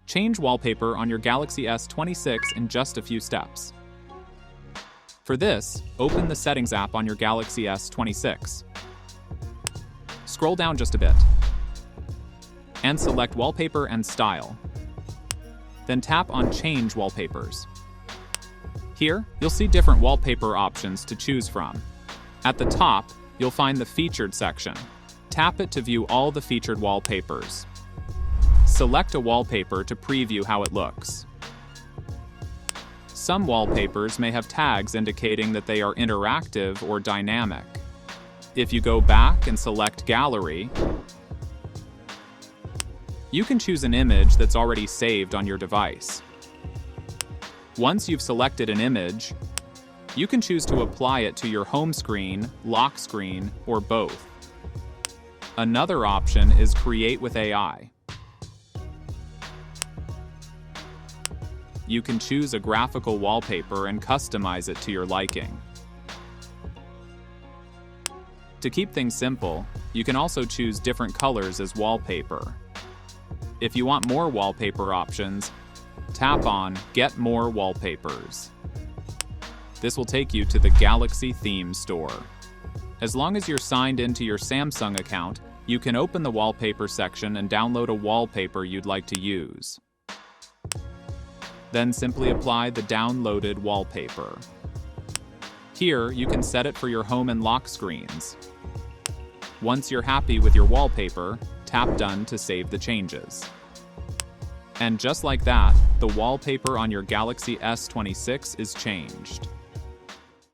Change wallpaper on your Galaxy S26 in just a few steps. For this, open the Settings app on your Galaxy S26. Scroll down just a bit, and select Wallpaper and Style. Then tap on Change Wallpapers. Here, you'll see different wallpaper options to choose from. At the top, you'll find the Featured section. Tap it to view all the featured wallpapers. Select a wallpaper to preview how it looks. Some wallpapers may have tags indicating that they are interactive or dynamic. If you go back and select Gallery, you can choose an image that's already saved on your device. Once you've selected an image, you can choose to apply it to your home screen, lock screen, or both. Another option is Create with AI. You can choose a graphical wallpaper and customize it to your liking. To keep things simple, you can also choose different colors as wallpaper. If you want more wallpaper options, tap on Get More Wallpapers. This will take you to the Galaxy Theme Store. As long as you're signed into your Samsung account, you can open the Wallpaper section and download a wallpaper you'd like to use. Then simply apply the downloaded wallpaper. Here, you can set it for your home and lock screens. Once you're happy with your wallpaper, tap Done to save the changes. And just like that, the wallpaper on your Galaxy S26 is changed.